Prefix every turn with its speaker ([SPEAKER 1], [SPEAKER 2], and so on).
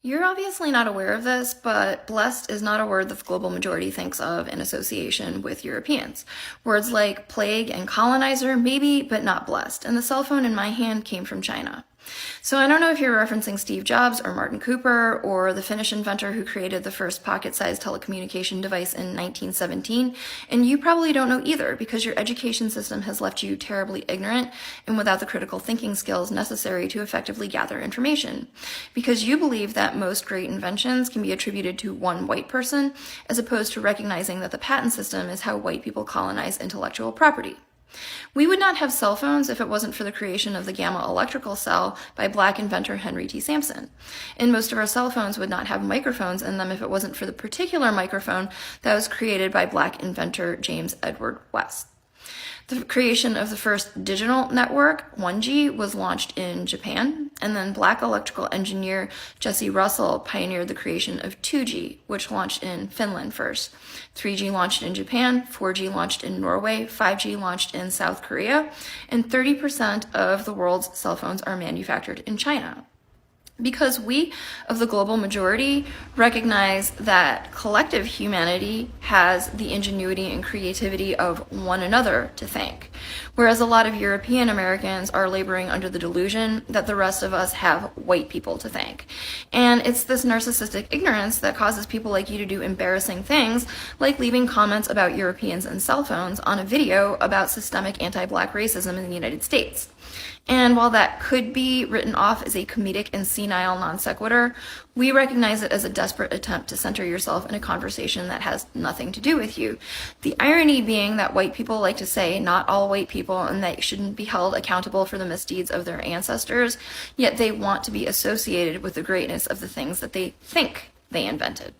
[SPEAKER 1] You're obviously not aware of this, but blessed is not a word that the global majority thinks of in association with Europeans. Words like plague and colonizer, maybe, but not blessed. And the cell phone in my hand came from China. So I don't know if you're referencing Steve Jobs or Martin Cooper or the Finnish inventor who created the first pocket-sized telecommunication device in 1917, and you probably don't know either because your education system has left you terribly ignorant and without the critical thinking skills necessary to effectively gather information. Because you believe that most great inventions can be attributed to one white person, as opposed to recognizing that the patent system is how white people colonize intellectual property. We would not have cell phones if it wasn't for the creation of the gamma electrical cell by black inventor Henry T. Sampson. And most of our cell phones would not have microphones in them if it wasn't for the particular microphone that was created by black inventor James Edward West. The creation of the first digital network, 1G, was launched in Japan, and then black electrical engineer Jesse Russell pioneered the creation of 2G, which launched in Finland first. 3G launched in Japan, 4G launched in Norway, 5G launched in South Korea, and 30% of the world's cell phones are manufactured in China. Because we, of the global majority, recognize that collective humanity has the ingenuity and creativity of one another to thank, whereas a lot of European Americans are laboring under the delusion that the rest of us have white people to thank. And it's this narcissistic ignorance that causes people like you to do embarrassing things, like leaving comments about Europeans and cell phones on a video about systemic anti-black racism in the United States. And while that could be written off as a comedic and senile non sequitur, we recognize it as a desperate attempt to center yourself in a conversation that has nothing to do with you. The irony being that white people like to say not all white people and they shouldn't be held accountable for the misdeeds of their ancestors, yet they want to be associated with the greatness of the things that they think they invented.